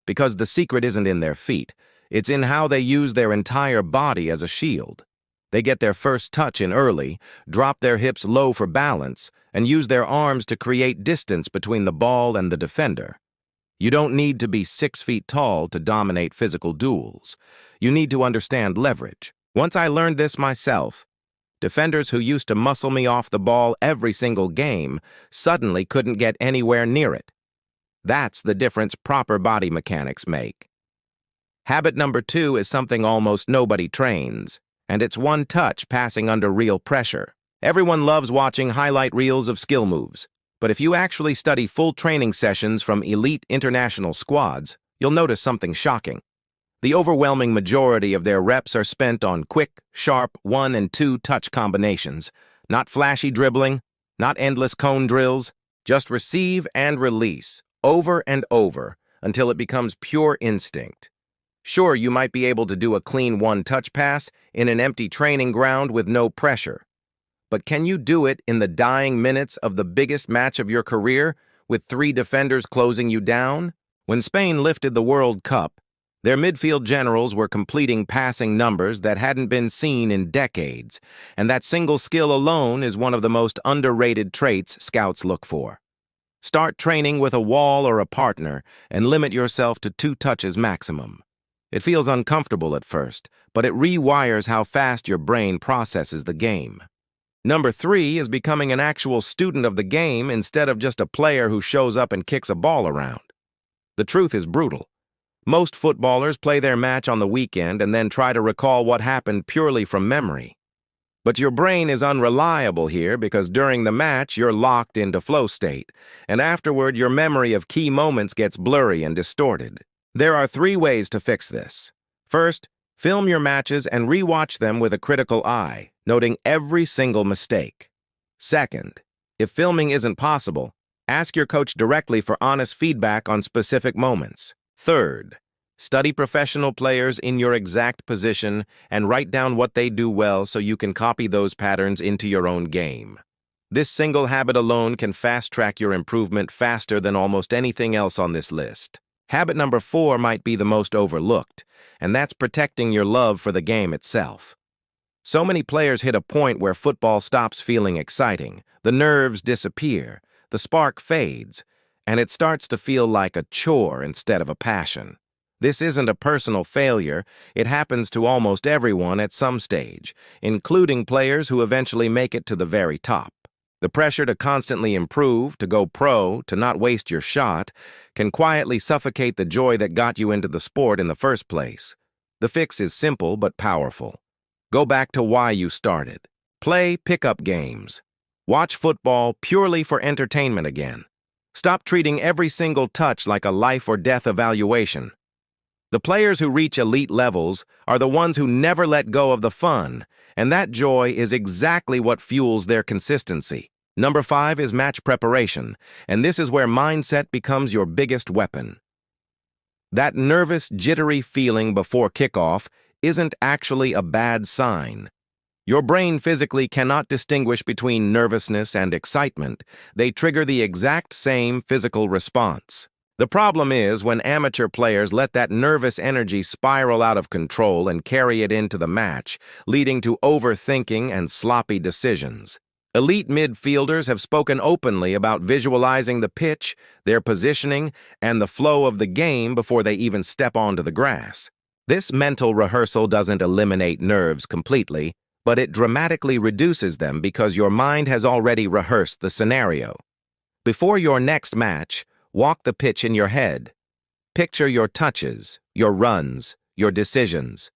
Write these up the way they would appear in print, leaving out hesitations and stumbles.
because the secret isn't in their feet. It's in how they use their entire body as a shield. They get their first touch in early, drop their hips low for balance, and use their arms to create distance between the ball and the defender. You don't need to be 6 feet tall to dominate physical duels. You need to understand leverage. Once I learned this myself, defenders who used to muscle me off the ball every single game suddenly couldn't get anywhere near it. That's the difference proper body mechanics make. Habit number 2 is something almost nobody trains, and it's one touch passing under real pressure. Everyone loves watching highlight reels of skill moves, but if you actually study full training sessions from elite international squads, you'll notice something shocking. The overwhelming majority of their reps are spent on quick, sharp 1 and 2 touch combinations, not flashy dribbling, not endless cone drills, just receive and release, over and over, until it becomes pure instinct. Sure, you might be able to do a clean 1-touch pass in an empty training ground with no pressure. But can you do it in the dying minutes of the biggest match of your career, with 3 defenders closing you down? When Spain lifted the World Cup, their midfield generals were completing passing numbers that hadn't been seen in decades, and that single skill alone is one of the most underrated traits scouts look for. Start training with a wall or a partner, and limit yourself to 2 touches maximum. It feels uncomfortable at first, but it rewires how fast your brain processes the game. Number 3 is becoming an actual student of the game instead of just a player who shows up and kicks a ball around. The truth is brutal. Most footballers play their match on the weekend and then try to recall what happened purely from memory. But your brain is unreliable here because during the match you're locked into flow state, and afterward your memory of key moments gets blurry and distorted. There are 3 ways to fix this. First, film your matches and rewatch them with a critical eye, noting every single mistake. Second, if filming isn't possible, ask your coach directly for honest feedback on specific moments. Third, study professional players in your exact position and write down what they do well so you can copy those patterns into your own game. This single habit alone can fast-track your improvement faster than almost anything else on this list. Habit number 4 might be the most overlooked, and that's protecting your love for the game itself. So many players hit a point where football stops feeling exciting, the nerves disappear, the spark fades, and it starts to feel like a chore instead of a passion. This isn't a personal failure. It happens to almost everyone at some stage, including players who eventually make it to the very top. The pressure to constantly improve, to go pro, to not waste your shot, can quietly suffocate the joy that got you into the sport in the first place. The fix is simple but powerful. Go back to why you started. Play pickup games. Watch football purely for entertainment again. Stop treating every single touch like a life or death evaluation. The players who reach elite levels are the ones who never let go of the fun, and that joy is exactly what fuels their consistency. Number 5 is match preparation, and this is where mindset becomes your biggest weapon. That nervous, jittery feeling before kickoff isn't actually a bad sign. Your brain physically cannot distinguish between nervousness and excitement. They trigger the exact same physical response. The problem is when amateur players let that nervous energy spiral out of control and carry it into the match, leading to overthinking and sloppy decisions. Elite midfielders have spoken openly about visualizing the pitch, their positioning, and the flow of the game before they even step onto the grass. This mental rehearsal doesn't eliminate nerves completely, but it dramatically reduces them because your mind has already rehearsed the scenario. Before your next match, walk the pitch in your head. Picture your touches, your runs, your decisions.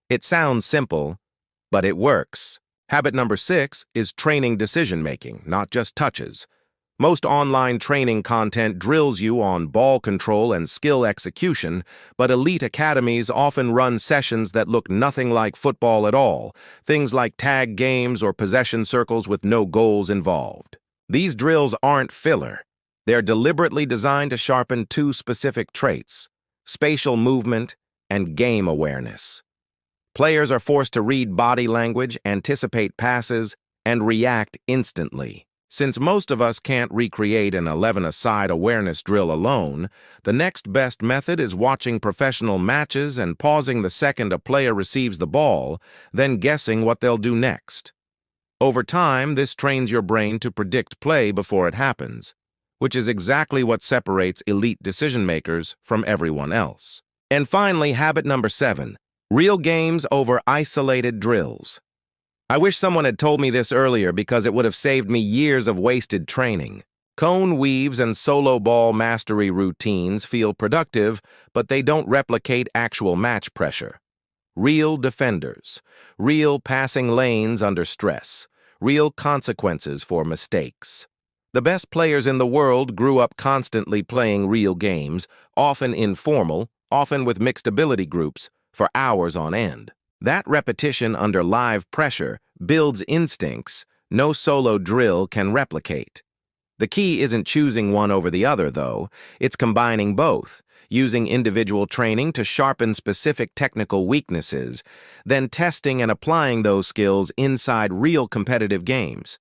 It sounds simple, but it works. Habit number 6 is training decision-making, not just touches. Most online training content drills you on ball control and skill execution, but elite academies often run sessions that look nothing like football at all, things like tag games or possession circles with no goals involved. These drills aren't filler. They're deliberately designed to sharpen 2 specific traits: spatial movement and game awareness. Players are forced to read body language, anticipate passes, and react instantly. Since most of us can't recreate an 11-a-side awareness drill alone, the next best method is watching professional matches and pausing the second a player receives the ball, then guessing what they'll do next. Over time, this trains your brain to predict play before it happens, which is exactly what separates elite decision-makers from everyone else. And finally, habit number 7, real games over isolated drills. I wish someone had told me this earlier because it would have saved me years of wasted training. Cone weaves and solo ball mastery routines feel productive, but they don't replicate actual match pressure. Real defenders, real passing lanes under stress, real consequences for mistakes. The best players in the world grew up constantly playing real games, often informal, often with mixed ability groups, for hours on end. That repetition under live pressure builds instincts no solo drill can replicate. The key isn't choosing one over the other, though. It's combining both, using individual training to sharpen specific technical weaknesses, then testing and applying those skills inside real competitive games.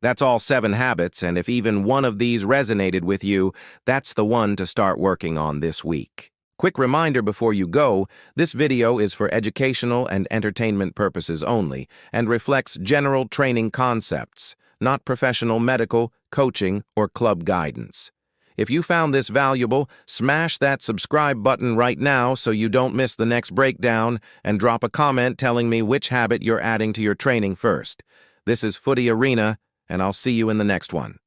That's all 7 habits, and if even one of these resonated with you, that's the one to start working on this week. Quick reminder before you go, this video is for educational and entertainment purposes only and reflects general training concepts, not professional medical, coaching, or club guidance. If you found this valuable, smash that subscribe button right now so you don't miss the next breakdown, and drop a comment telling me which habit you're adding to your training first. This is Footy Arena, and I'll see you in the next one.